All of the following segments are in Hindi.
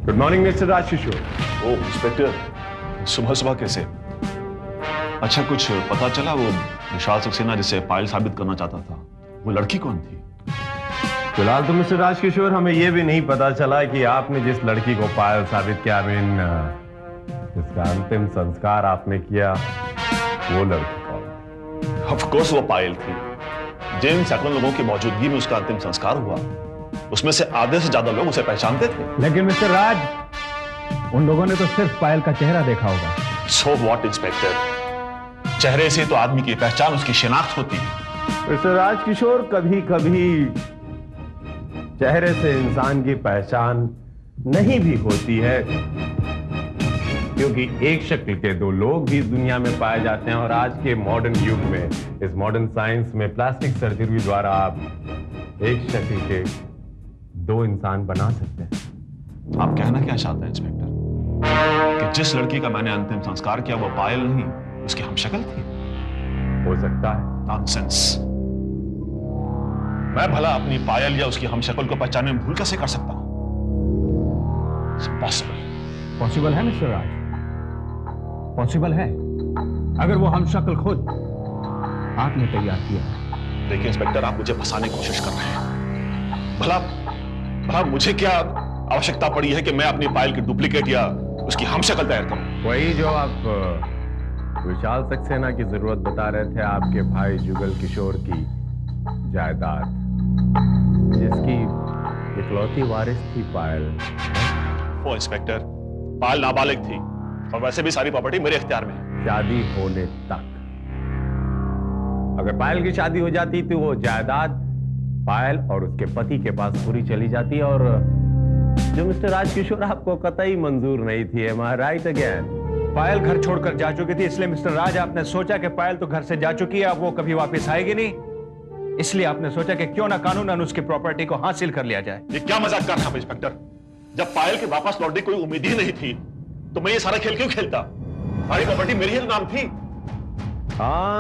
Good morning mister Rajkishore. ओ इंस्पेक्टर, सुबह सुबह कैसे? अच्छा, कुछ पता चला वो विशाल सक्सेना जिसे पायल साबित करना चाहता था, वो लड़की कौन थी? फिलहाल तो मिस्टर राजकिशोर हमें यह भी नहीं पता चला कि आपने जिस लड़की को पायल साबित किया, जिसका अंतिम संस्कार आपने किया, वो लड़की कौन? ऑफ कोर्स वो पायल थी। जिन सैकड़ों लोगों की मौजूदगी में उसका अंतिम संस्कार हुआ, उसमें से आधे से ज्यादा लोग उसे पहचानते थे। लेकिन मिस्टर राज, उन लोगों ने तो सिर्फ पायल का चेहरा देखा होगा। सो व्हाट इंस्पेक्टर, चेहरे से तो आदमी की पहचान, उसकी शिनाख्त होती है। मिस्टर राजकिशोर, कभी कभी चेहरे से इंसान की पहचान नहीं भी होती है, क्योंकि एक शक्ल के दो लोग भी इस दुनिया में पाए जाते हैं। और आज के मॉडर्न युग में, इस मॉडर्न साइंस में, प्लास्टिक सर्जरी द्वारा आप एक शक्ल के दो इंसान बना सकते हैं। आप कहना क्या चाहते हैं इंस्पेक्टर, कि जिस लड़की का मैंने अंतिम संस्कार किया वो पायल नहीं, उसकी हमशक्ल थी? हो सकता है। नॉनसेंस। मैं भला अपनी पायल या उसकी हमशक्ल को पहचानने में भूल कैसे कर सकता हूं? पॉसिबल है मिस्टर राज, पॉसिबल है, अगर वो हमशक्ल खुद आपने तैयार किया। देखिए इंस्पेक्टर, आप मुझे फंसाने की कोशिश कर रहे हैं। भला मुझे क्या आवश्यकता पड़ी है कि मैं अपनी पायल की डुप्लीकेट या उसकी हमशक्ल तैयार करूं? वही जो आप विशाल सक्सेना की जरूरत बता रहे थे, आपके भाई जुगल किशोर की जायदाद, जिसकी इकलौती वारिस थी पायल। वो इंस्पेक्टर, पायल नाबालिग थी और वैसे भी सारी प्रॉपर्टी मेरे इख्तियार में है। शादी होने तक। अगर पायल की शादी हो जाती तो वो जायदाद पायल और उसके पति के पास पूरी चली जाती, और जो मिस्टर राजकिशोर आपको कतई मंजूर नहीं थी। एम आई राइट अगेन? पायल घर छोड़कर जा चुकी थी, इसलिए मिस्टर राज आपने सोचा कि पायल तो घर से जा चुकी है, अब वो कभी वापस आएगी नहीं, इसलिए आपने सोचा कि क्यों ना कानूनन उसकी प्रॉपर्टी को हासिल कर लिया जाए। ये क्या मजाक कर रहे हैं आप इंस्पेक्टर? जब पायल के वापस लौटने की कोई उम्मीद ही नहीं थी तो मैं ये सारा खेल क्यों खेलता? सारी प्रॉपर्टी मेरी ही नाम थी। हाँ,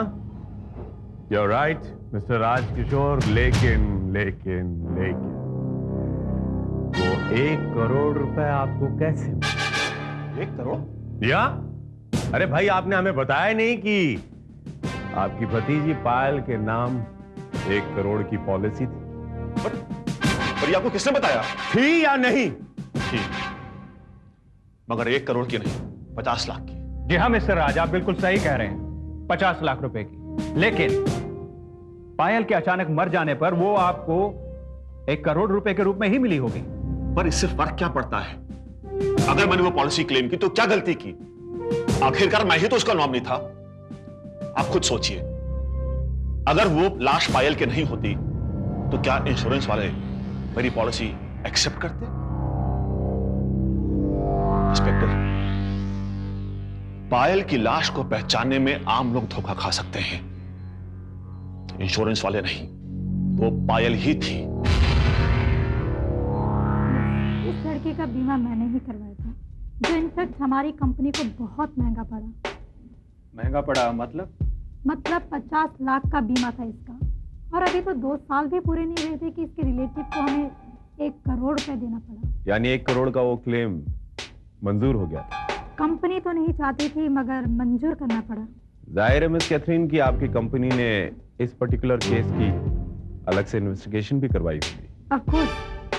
you are right mister Rajkishore, लेकिन वो 1 करोड़ रुपए आपको कैसे मिले? 1 करोड़? या अरे भाई, आपने हमें बताया नहीं कि आपकी भतीजी पायल के नाम 1 करोड़ की पॉलिसी थी? पर ये आपको किसने बताया? थी या नहीं? थी, मगर 1 करोड़ की नहीं, 50 लाख की। जी हाँ मिस्टर राज, आप बिल्कुल सही कह रहे हैं, 50 लाख रुपए की। लेकिन पायल के अचानक मर जाने पर वो आपको 1 करोड़ रुपए के रूप में ही मिली होगी। पर इससे फर्क क्या पड़ता है? अगर मैंने वो पॉलिसी क्लेम की तो क्या गलती की? आखिरकार मैं ही तो उसका नॉमिनी था। आप खुद सोचिए, अगर वो लाश पायल के नहीं होती तो क्या इंश्योरेंस वाले मेरी पॉलिसी एक्सेप्ट करते? इंस्पेक्टर, पायल की लाश को पहचानने में आम लोग धोखा खा सकते हैं, इंश्योरेंस वाले नहीं। वो पायल ही थी। इस लड़के का बीमा मैंने ही करवाया था, जो इनफैक्ट हमारी कंपनी को बहुत महंगा पड़ा। महंगा पड़ा मतलब? 50 लाख का बीमा था इसका, और अभी तो 2 साल भी पूरे नहीं हुए थे कि इसके रिलेटिव को हमें 1 करोड़ रुपए देना पड़ा। यानी 1 करोड़ का वो क्लेम मंजूर हो गया था? कंपनी तो नहीं चाहती थी, मगर मंजूर करना पड़ा। जाहिर है मिस कैथरीन की आपकी कंपनी ने इस पर्टिकुलर केस की अलग से इन्वेस्टिगेशन भी करवाई होगी। ऑफ कोर्स,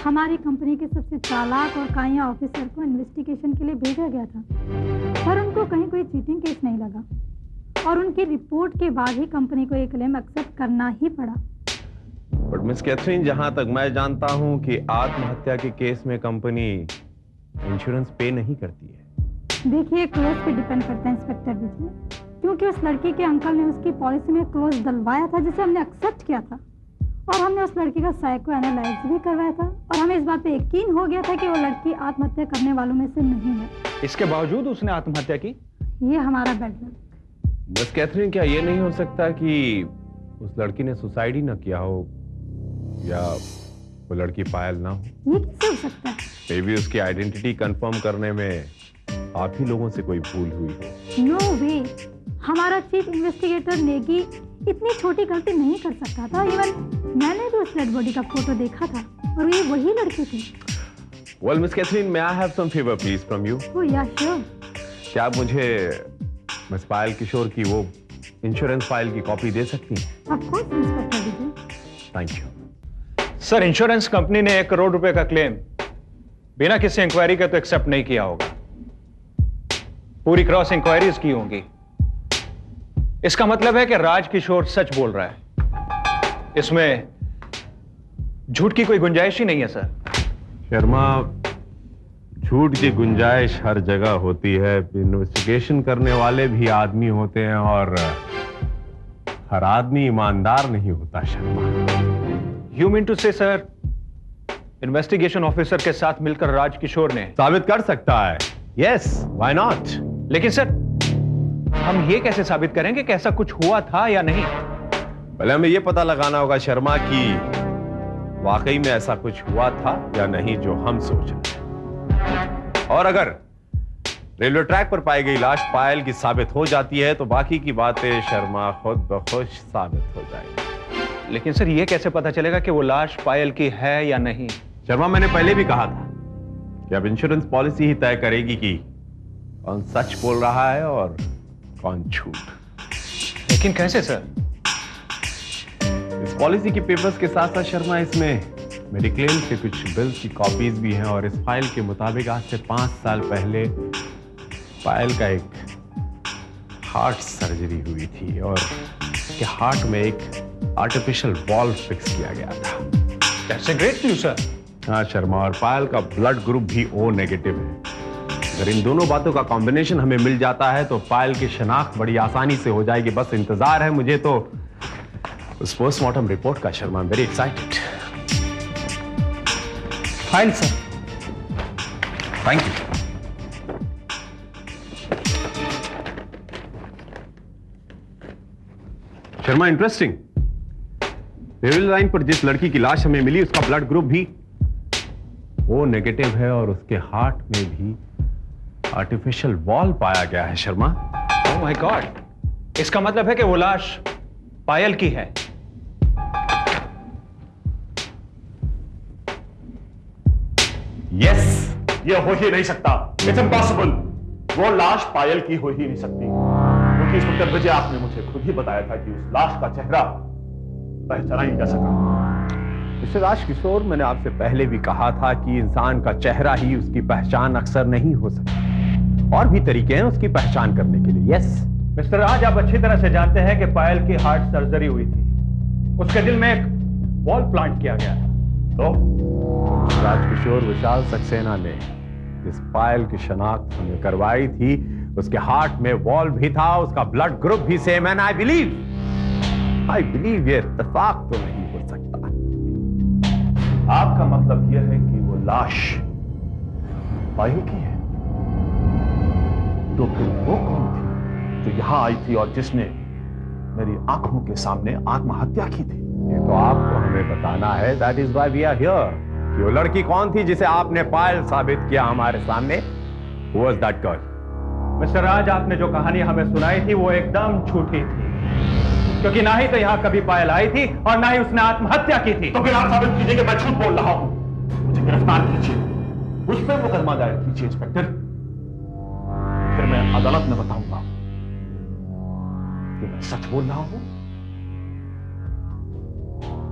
हमारी कंपनी के सबसे चालाक और काया ऑफिसर को इन्वेस्टिगेशन के लिए भेजा गया था, पर उनको कहीं कोई चीटिंग केस नहीं लगा, और उनकी रिपोर्ट के बाद ही कंपनी को ये क्लेम एक्सेप्ट करना ही पड़ा। बट मिस कैथरीन, जहां तक मैं जानता हूं कि आत्महत्या के केस में कंपनी इंश्योरेंस पे नहीं करती है। देखिए, क्लोज पे डिपेंड करता है इंस्पेक्टर विजय, क्योंकि उस लड़की के अंकल ने उसकी पॉलिसी में क्लोज डलवाया था, जिसे हमने एक्सेप्ट किया था, और हमने उस लड़की का साइको एनालाइज भी करवाया था, और हमें इस बात पे यकीन हो गया था कि वो लड़की आत्महत्या करने वालों में से नहीं है। इसके बावजूद उसने आत्महत्या की? ये हमारा बैड लक। मिस कैथरीन, क्या ये नहीं हो सकता कि उस लड़की ने सुसाइड ही ना किया हो, या वो लड़की पायल ना हो? ये कैसे हो सकता है? मे बी उसकी आइडेंटिटी कंफर्म करने में आप ही लोगों से कोई भूल हुई हो। नो वे, हमारा चीफ इन्वेस्टिगेटर नेगी इतनी छोटी गलती नहीं कर सकता था। इवन मैंने भी उस डेड बॉडी का फोटो देखा था, और ये वही लड़की थी। Well, Miss Catherine, may I have some favor, please, from you? Oh yeah, sure. क्या आप मुझे मिस पायल किशोर की वो इंश्योरेंस फाइल की कॉपी दे सकती हैं? Of course, inspector Vijay. Thank you. Sir, insurance company ने 1 करोड़ रुपए का क्लेम बिना किसी इंक्वायरी के तो एक्सेप्ट नहीं किया होगा। पूरी क्रॉस इंक्वायरीज की होंगी। इसका मतलब है कि राज किशोर सच बोल रहा है। इसमें झूठ की कोई गुंजाइश ही नहीं है सर। शर्मा, झूठ की गुंजाइश हर जगह होती है। इन्वेस्टिगेशन करने वाले भी आदमी होते हैं और हर आदमी ईमानदार नहीं होता शर्मा। यू मीन टू से सर, इन्वेस्टिगेशन ऑफिसर के साथ मिलकर राज किशोर ने साबित कर सकता है। Yes, why not? लेकिन सर, हम ये कैसे साबित करेंगे कि ऐसा कुछ हुआ था या नहीं? पहले हमें यह पता लगाना होगा शर्मा कि वाकई में ऐसा कुछ हुआ था या नहीं जो हम सोच रहे हैं। और अगर रेलवे ट्रैक पर पाई गई लाश पायल की साबित हो जाती है तो बाकी की बातें शर्मा खुद ब खुद साबित हो जाएगी। लेकिन सर, ये कैसे पता चलेगा कि वो लाश पायल की है या नहीं? शर्मा, मैंने पहले भी कहा था कि अब इंश्योरेंस पॉलिसी ही तय करेगी कि कौन सच बोल रहा है और कौन झूठ। लेकिन कैसे सर? इस पॉलिसी के पेपर्स के साथ साथ शर्मा, इसमें मेडिक्लेम के कुछ बिल्स की कॉपीज भी हैं और इस फाइल के मुताबिक आज से 5 साल पहले पायल का एक हार्ट सर्जरी हुई थी और उसके हार्ट में एक आर्टिफिशियल वॉल्व फिक्स किया गया था। That's a great news sir. हाँ शर्मा, और पायल का ब्लड ग्रुप भी O नेगेटिव है। अगर इन दोनों बातों का कॉम्बिनेशन हमें मिल जाता है तो पायल की शनाख्त बड़ी आसानी से हो जाएगी। बस इंतजार है मुझे तो उस पोस्टमार्टम रिपोर्ट का। Sharma, I am very excited. File sir. Thank you. Sharma, interesting. Railway line पर जिस लड़की की लाश हमें मिली उसका ब्लड ग्रुप भी O नेगेटिव है और उसके हार्ट में भी आर्टिफिशियल वॉल पाया गया है। शर्मा, ओह माय गॉड, इसका मतलब है कि वो लाश पायल की है। यस। ये हो ही नहीं सकता। It's impossible. वो लाश पायल की हो ही नहीं सकती, क्योंकि इंस्पेक्टर विजय, आपने मुझे खुद ही बताया था कि उस लाश का चेहरा पहचाना ही जा सका। मिस्टर राज किशोर, मैंने आपसे पहले भी कहा था कि इंसान का चेहरा ही उसकी पहचान अक्सर नहीं हो सकती। और भी तरीके हैं उसकी पहचान करने के लिए। यस मिस्टर राज, आप अच्छी तरह से जानते हैं कि पायल की हार्ट सर्जरी हुई थी। उसके दिल में एक वॉल प्लांट किया गया था। तो राजकिशोर विशाल सक्सेना ने जिस पायल की शनाख्त हमें करवाई थी उसके हार्ट में वॉल्व भी था, उसका ब्लड ग्रुप भी सेम है। आई बिलीव ये इत्तेफाक तो नहीं हो सकता। आपका मतलब यह है कि वो लाश पायल की है? तो फिर वो कौन थी जो यहां आई थी और जिसने मेरी आंखों के सामने आत्महत्या की थी? ये तो आपको हमें बताना है। That is why we are here. कि वो लड़की कौन थी जिसे आपने पायल साबित किया हमारे सामने? Who was that girl? Mister Raj, आपने जो कहानी हमें सुनाई थी वो एकदम झूठी थी, क्योंकि ना ही तो यहां कभी पायल आई थी और ना ही उसने आत्महत्या की थी। तो फिर आप साबित कीजिए कि मैं झूठ बोल रहा हूं। मुझे गिरफ्तार कीजिए, मुझ पर मुकदमा दायर कीजिए इंस्पेक्टर। फिर मैं अदालत में बताऊंगा कि मैं सच बोल रहा हूं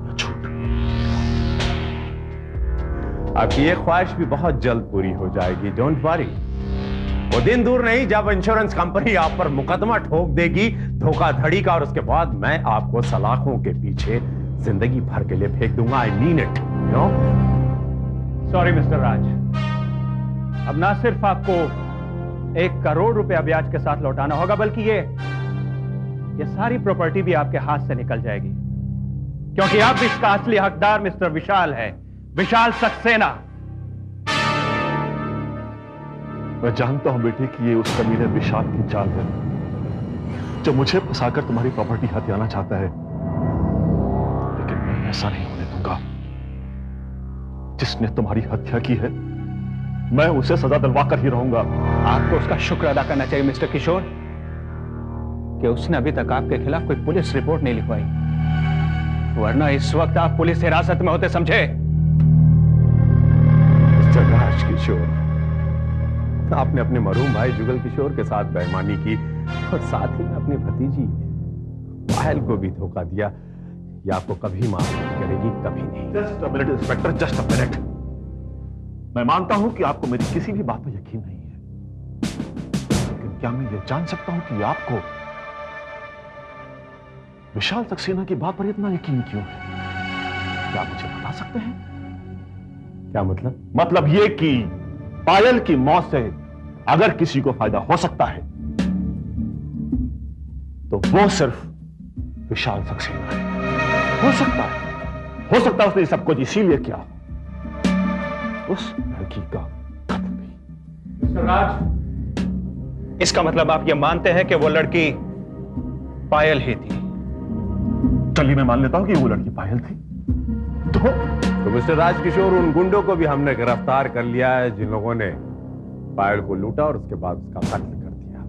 या झूठ। आपकी ये ख्वाहिश भी बहुत जल्द पूरी हो जाएगी। Don't worry. वो दिन दूर नहीं जब इंश्योरेंस कंपनी आप पर मुकदमा ठोक देगी धोखाधड़ी का, और उसके बाद मैं आपको सलाखों के पीछे जिंदगी भर के लिए फेंक दूंगा। I mean it. No sorry mister Raj, अब ना सिर्फ आपको 1 करोड़ रुपया ब्याज के साथ लौटाना होगा, बल्कि ये सारी प्रॉपर्टी भी आपके हाथ से निकल जाएगी, क्योंकि अब इसका असली हकदार मिस्टर विशाल है, विशाल सक्सेना। मैं जानता हूं बेटे कि ये उस कमीने विशाल की चाल है जो मुझे फंसाकर तुम्हारी प्रॉपर्टी हथियाना चाहता है, लेकिन मैं ऐसा नहीं होने दूंगा। जिसने तुम्हारी हत्या की है मैं उसे सजा दिलवाकर ही रहूंगा। आपको उसका शुक्र अदा करना चाहिए मिस्टर किशोर कि उसने अभी तक आपके खिलाफ कोई पुलिस रिपोर्ट नहीं लिखवाई, वरना इस वक्त आप पुलिस हिरासत में होते। समझे? मिस्टर राज किशोर, आपने अपने मरहूम भाई जुगल किशोर के साथ बेईमानी की और साथ ही में अपनी भतीजी पायल को भी धोखा दिया। ये आपको कभी माफ नहीं करेगी, कभी नहीं। Just a minute inspector, just a minute. मैं मानता हूं कि आपको मेरी किसी भी बात पर यकीन नहीं है, लेकिन क्या मैं ये जान सकता हूं कि आपको विशाल सक्सेना की बात पर इतना यकीन क्यों है? क्या आप मुझे बता सकते हैं? क्या मतलब? मतलब ये कि पायल की मौत से अगर किसी को फायदा हो सकता है तो वो सिर्फ विशाल सक्सेना है। हो सकता है उसने सब कुछ इसीलिए किया, उस लड़की का कत्ल भी। मिस्टर राज, इसका मतलब आप ये मानते हैं कि वो लड़की पायल ही थी? चलिए मैं मान लेता हूं कि वो लड़की पायल थी। तो मिस्टर राजकिशोर, उन गुंडों को भी हमने गिरफ्तार कर लिया है जिन लोगों ने पायल को लूटा और उसके बाद उसका कत्ल कर दिया।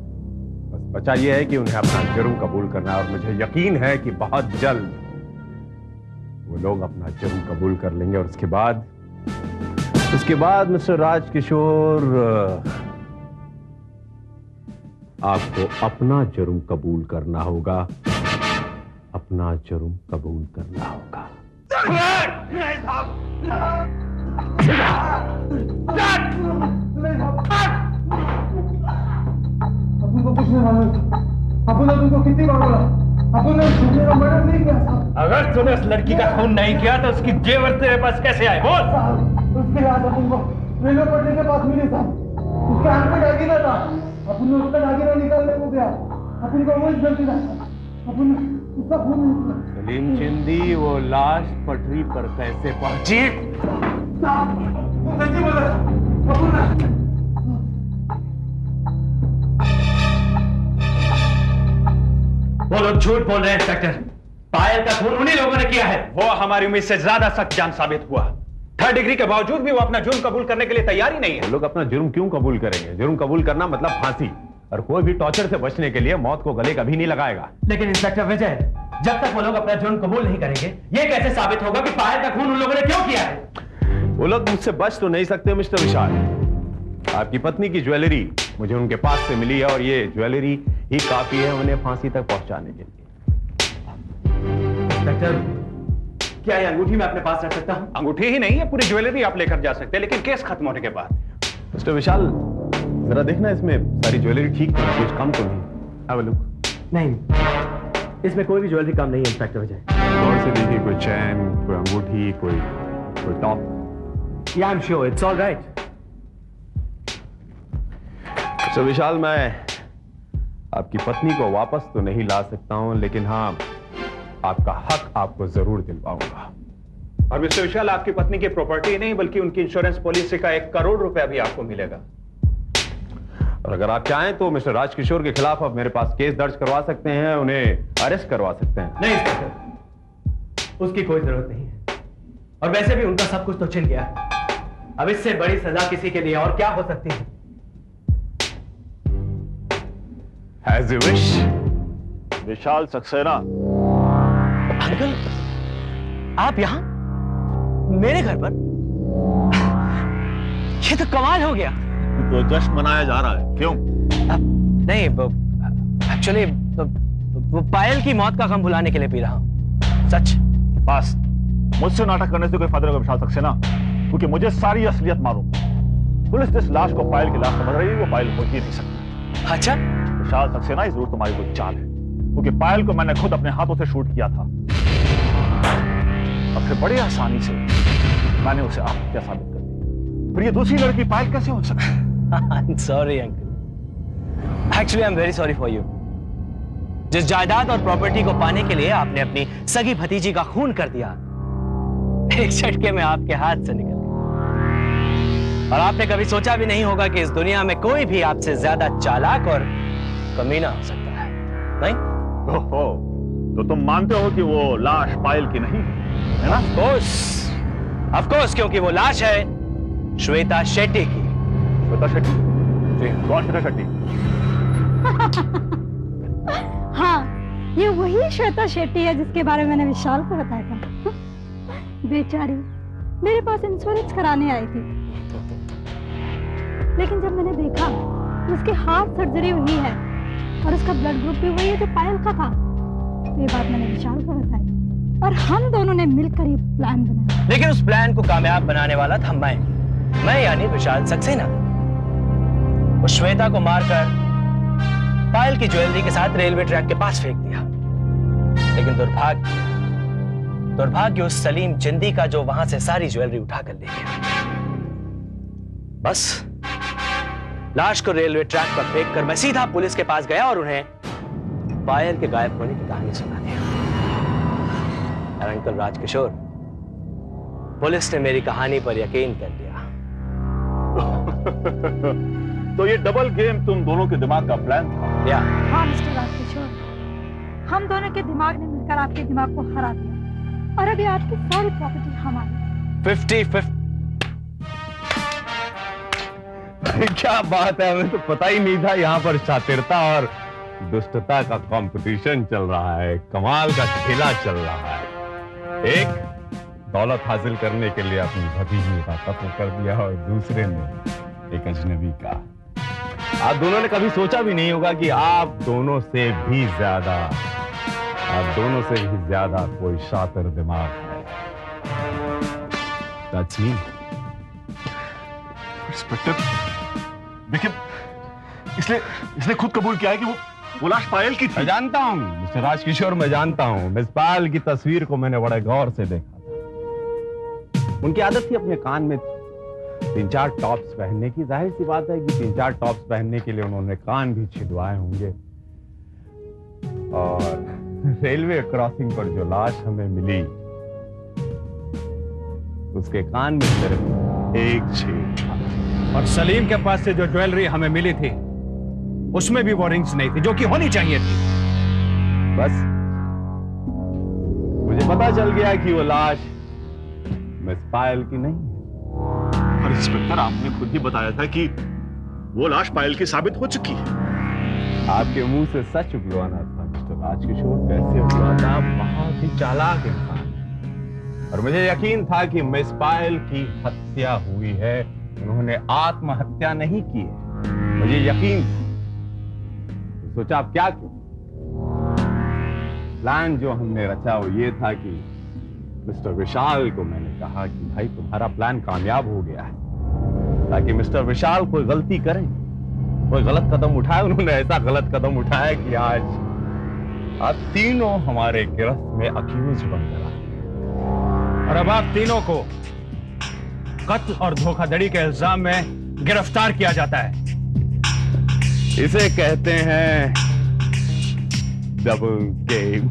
बस बचा यह है कि उन्हें अपना जुर्म कबूल करना है और मुझे यकीन है कि बहुत जल्द वो लोग अपना जुर्म कबूल कर लेंगे और उसके बाद मिस्टर राजकिशोर, आपको अपना जुर्म कबूल करना होगा, अपना जुर्म कबूल करना होगा। तुमको कितनी बार बोला, मर्डर नहीं किया। अगर तूने उस लड़की का खून नहीं किया तो उसकी जेवर तेरे पास कैसे आए? बोल। उसके हाथ अपन को रेलवे पटरी के पास मिली था, उसके हाथ में जागीरा था, अपन ने उसका जागीरा निकालने को गया, अपन को वो गलती था, अपन उसका खून नहीं किया। सलीम चिंदी, वो लाश पटरी पर कैसे पहुंची? सच्ची बोला अपन। वो लोग झूठ बोल रहे हैं इंस्पेक्टर। पायल का खून उन्हीं लोगों ने किया है। वो हमारी उम्मीद से ज्यादा सख्त जान साबित हुआ। 3rd डिग्री के बावजूद भी वो अपना जुर्म कबूल करने के लिए तैयार ही नहीं है। वो लोग अपना जुर्म क्यों कबूल करेंगे? जुर्म कबूल करना मतलब फांसी, और कोई भी टॉर्चर से बचने के लिए मौत को गले कभी नहीं लगाएगा। लेकिन इंस्पेक्टर विजय, जब तक वो लोग अपना जुर्म कबूल नहीं करेंगे, ये कैसे साबित होगा कि पायल का खून उन लोगों ने क्यों किया है? वो लोग मुझसे बच तो नहीं सकते मिस्टर विशाल। आपकी पत्नी की ज्वेलरी मुझे उनके पास से मिली है और ये ज्वेलरी ही काफी है उन्हें फांसी तक पहुंचाने के लिए। इंस्पेक्टर, क्या ये अंगूठी मैं अपने पास रख सकता हूं? अंगूठी ही नहीं है, पूरी ज्वेलरी आप लेकर जा सकते हैं, लेकिन केस खत्म होने के बाद। मिस्टर विशाल, जरा देखना इसमें सारी ज्वेलरी ठीक तो नहीं, कुछ कम तो नहीं। Have a look. नहीं, इसमें कोई भी ज्वेलरी कम नहीं है इंस्पेक्टर विजय। गौर से देखिए, कोई चैन, कोई अंगूठी, कोई top. Yeah, I'm sure it's all right. Mister Vishal, मैं आपकी पत्नी को वापस तो नहीं ला सकता हूं, लेकिन हाँ, आपका हक आपको जरूर दिलवाऊंगा। और मिस्टर विशाल, आपकी पत्नी की प्रॉपर्टी नहीं बल्कि उनकी इंश्योरेंस पॉलिसी का 1 करोड़ रुपया भी आपको मिलेगा। और अगर आप चाहें तो मिस्टर राजकिशोर के खिलाफ आप मेरे पास केस दर्ज करवा सकते हैं, उन्हें अरेस्ट करवा सकते हैं। नहीं इंस्पेक्टर, उसकी कोई जरूरत नहीं है, और वैसे भी उनका सब कुछ तो छिन गया है। अब इससे बड़ी सजा किसी के लिए और क्या हो सकती है? As you wish। Vishal Saxena. Uncle, आप यहां मेरे घर पर? ये तो कमाल हो गया। तो जश्न मनाया जा रहा है, क्यों? नहीं, एक्चुअली वो पायल की मौत का गम भुलाने के लिए पी रहा हूं। सच। बस मुझसे नाटक करने से कोई फायदा नहीं विशाल सक्सेना, क्योंकि मुझे सारी असलियत मालूम है। पुलिस जिस लाश को पायल की लाश समझ रही है वो पायल हो ही नहीं सकती। अच्छा? विशाल सक्सेना, जरूर तुम्हारी कोई चाल है, क्योंकि पायल को मैंने खुद अपने हाथों से शूट किया था और फिर बड़ी आसानी से मैंने उसे आत्महत्या साबित कर दी। फिर ये दूसरी लड़की पायल कैसे हो सकती है? I'm sorry, uncle. Actually, I'm very sorry for you. जिस जायदाद और प्रॉपर्टी को पाने के लिए आपने अपनी सगी भतीजी का खून कर दिया, एक झटके में आपके हाथ से निकल गया। और आपने कभी सोचा भी नहीं होगा कि इस दुनिया में कोई भी आपसे ज्यादा चालाक और कमीना हो सकता है, नहीं? ओहो, तो तुम मानते हो कि वो लाश पायल की नहीं है ना? Of course, क्योंकि वो लाश है श्वेता शेट्टी की। श्वेता शेट्टी? कौन श्वेता शेट्टी? हाँ, ये वही श्वेता शेट्टी है जिसके बारे में मैंने विशाल को बताया था। बेचारी मेरे पास इंश्योरेंस कराने आई थी। लेकिन जब मैंने देखा कि उसकी हार्ट सर्जरी हुई है और उसका ब्लड ग्रुप भी वही है जो पायल का था, तो ये बात मैंने विशाल को बताई और हम दोनों ने मिलकर ये प्लान बनाया। लेकिन उस प्लान को कामयाब बनाने वाला था मैं यानी विशाल सक्सेना। उस श्वेता को मारकर पायल की ज्वेलरी के साथ रेलवे ट्रैक के पास फेंक दिया। लेकिन दुर्भाग्य उस सलीम जिंदी का जो वहां से सारी ज्वेलरी उठाकर ले गया। बस लाश को रेलवे ट्रैक पर फेंककर मैं सीधा पुलिस के पास गया और उन्हें पायल के गायब होने की कहानी सुना दी। और अंकल राजकिशोर, पुलिस ने मेरी कहानी पर यकीन कर लिया। तो ये डबल गेम तुम दोनों के दिमाग का प्लान था? या हाँ मिस्टर राजकिशोर, हम दोनों के दिमाग ने मिलकर आपके दिमाग को हरा दिया और अभी आपकी सारी प्रॉपर्टी हमारी। 50-50। क्या बात है, हमें तो पता ही नहीं था यहाँ पर शातिरता और दुष्टता का कंपटीशन चल रहा है, कमाल का खेला चल रहा है। एक दौलत हासिल करने के लिए अपनी भतीजी का कत्ल कर दिया और दूसरे ने एक अजनबी का। आप दोनों ने कभी सोचा भी नहीं होगा कि आप दोनों से भी ज्यादा कोई शातिर दिमाग है। That's me. इंस्पेक्टर, देखिए, इसने खुद कबूल किया है कि वो लाश पायल की थी। मैं जानता हूं मिस्टर राजकिशोर, मैं जानता हूं। मिस पायल की तस्वीर को मैंने बड़े गौर से देखा था। उनकी आदत थी अपने कान में 3-4 टॉप्स पहनने की। जाहिर सी बात है कि 3-4 टॉप्स पहनने के लिए उन्होंने कान भी छिदवाए होंगे। और रेलवे क्रॉसिंग पर जो लाश हमें मिली, उसके कान में सिर्फ एक छेद था। और सलीम के पास से जो ज्वेलरी हमें मिली थी उसमें भी वो रिंग्स नहीं थी जो कि होनी चाहिए थी। बस मुझे पता चल गया कि वो लाश मिस पायल की नहीं है। और इंस्पेक्टर, आपने खुद ही बताया था कि वो लाश पायल की साबित हो चुकी है। आपके मुंह से सच उगलवाना था मिस्टर राजकिशोर। कैसे उगलवाना? बहुत ही चालाक इंसान। और मुझे यकीन था कि मिस पायल की हत्या हुई है, उन्होंने आत्महत्या नहीं की है, मुझे यकीन था। तो सोचा आप क्या किया? प्लान जो हमने रचा वो ये था कि मिस्टर विशाल को मैंने कहा कि भाई तुम्हारा प्लान कामयाब हो गया है, ताकि मिस्टर विशाल कोई गलती करें, कोई गलत कदम उठाए। उन्होंने ऐसा गलत कदम उठाया कि आज आप तीनों हमारे गिरफ्त में अक्यूज बनकर आए। और अब आप तीनों को कत्ल और धोखाधड़ी के इल्जाम में गिरफ्तार किया जाता है। इसे कहते हैं डबल गेम।